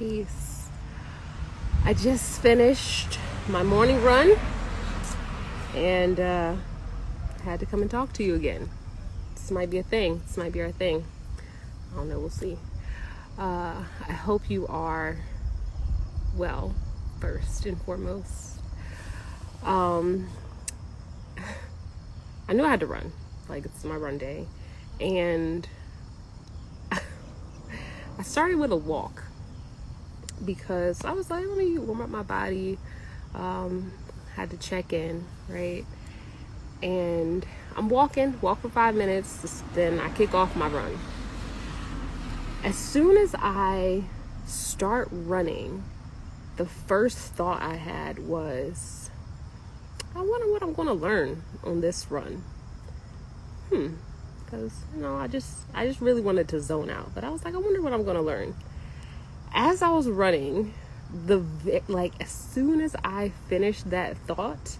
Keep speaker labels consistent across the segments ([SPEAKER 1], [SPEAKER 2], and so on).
[SPEAKER 1] Peace. I just finished my morning run and had to come and talk to you again. This might be a thing. This might be our thing. I don't know. We'll see. I hope you are well, first and foremost. I knew I had to run. Like, it's my run day. And I started with a walk because I was like, let me warm up my body. Had to check in, right? And I'm walk for 5 minutes, then I kick off my run. As soon as I start running, the first thought I had was, I wonder what I'm going to learn on this run. Because, I just really wanted to zone out. But I was like, I wonder what I'm going to learn. As I was running, as soon as I finished that thought,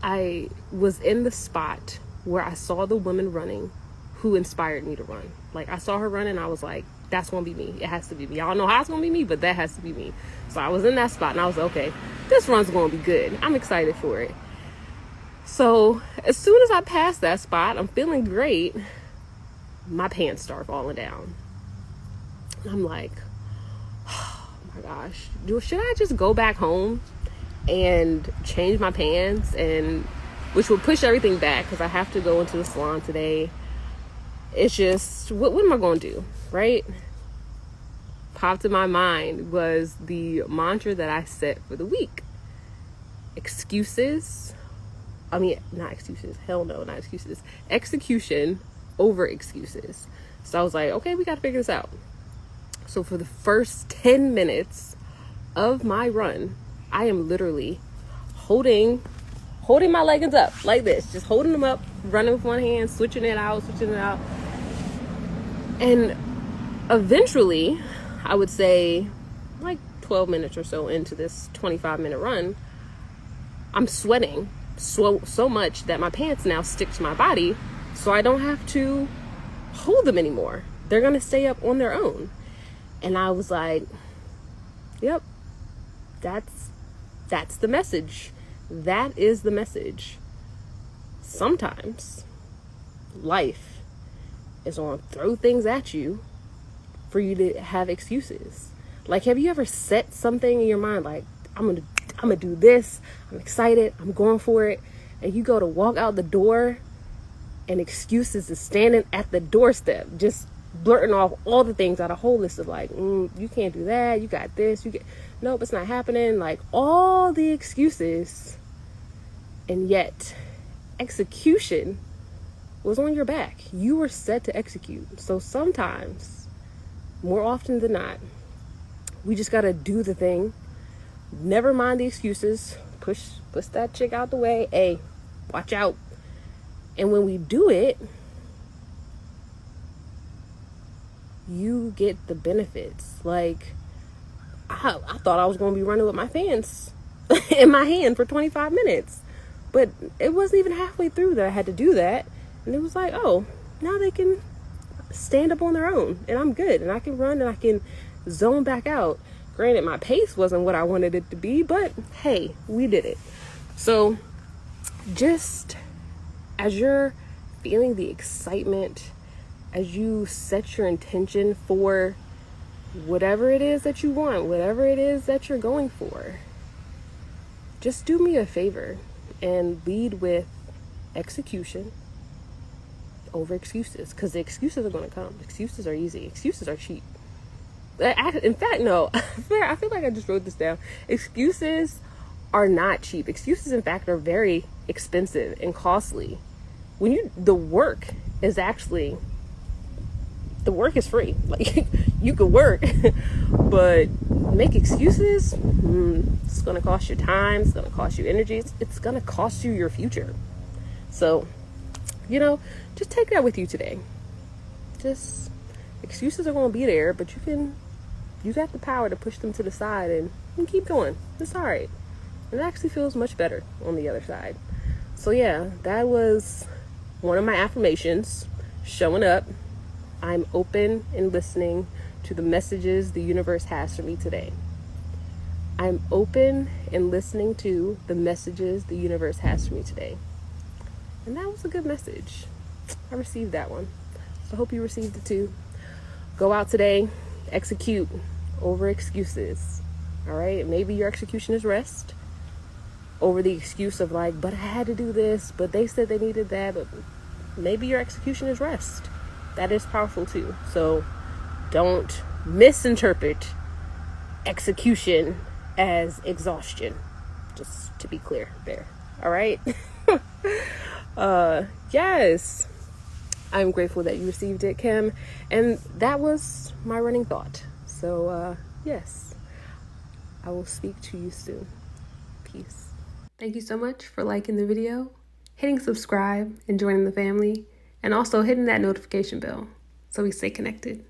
[SPEAKER 1] I was in the spot where I saw the woman running who inspired me to run. Like, I saw her running, I was like, that's going to be me. It has to be me. Y'all know how it's going to be me, but that has to be me. So I was in that spot and I was like, okay, this run's going to be good. I'm excited for it. So as soon as I passed that spot, I'm feeling great. My pants start falling down. I'm like, oh my gosh, should I just go back home and change my pants, and which will push everything back because I have to go into the salon today. It's just, what am I going to do, right? Popped in my mind was the mantra that I set for the week. Not excuses. Hell no, not excuses. Execution over excuses. So I was like, okay, we got to figure this out. So for the first 10 minutes of my run, I am literally holding my leggings up like this, just holding them up, running with one hand, switching it out. And eventually, I would say like 12 minutes or so into this 25-minute run, I'm sweating so much that my pants now stick to my body, so I don't have to hold them anymore. They're going to stay up on their own. And I was like, yep, that's the message. That is the message. Sometimes life is going to throw things at you for you to have excuses. Like, have you ever set something in your mind like, I'm gonna do this, I'm excited, I'm going for it, and you go to walk out the door and excuses is standing at the doorstep, just blurting off all the things out, a whole list of like, you can't do that, you got this, nope, it's not happening, like all the excuses. And yet execution was on your back. You were set to execute. So sometimes, more often than not, we just gotta do the thing. Never mind the excuses. Push that chick out the way. Hey, watch out. And when we do it, you get the benefits. Like, I thought I was going to be running with my pants in my hand for 25 minutes. But it wasn't even halfway through that I had to do that. And it was like, oh, now they can stand up on their own. And I'm good. And I can run and I can zone back out. Granted, my pace wasn't what I wanted it to be, but hey, we did it. So just as you're feeling the excitement, as you set your intention for whatever it is that you want, whatever it is that you're going for, just do me a favor and lead with execution over excuses, because the excuses are going to come. Excuses are easy. Excuses are cheap. In fact, no, I feel like I just wrote this down. Excuses are not cheap. Excuses, in fact, are very expensive and costly. The work is free. Like, you could work, but make excuses, it's going to cost you time, it's going to cost you energy, it's going to cost you your future. So, just take that with you today. Excuses are going to be there, but you got the power to push them to the side and keep going. It's all right. It actually feels much better on the other side. So yeah, that was one of my affirmations, showing up. I'm open and listening to the messages the universe has for me today. I'm open and listening to the messages the universe has for me today. And that was a good message. I received that one. So I hope you received it too. Go out today, execute over excuses. All right? Maybe your execution is rest over the excuse of like, but I had to do this, but they said they needed that. But maybe your execution is rest. That is powerful too. So don't misinterpret execution as exhaustion. Just to be clear there. All right? Yes. I'm grateful that you received it, Kim. And that was my running thought. So, yes. I will speak to you soon. Peace. Thank you so much for liking the video, hitting subscribe and joining the family, and also hitting that notification bell so we stay connected.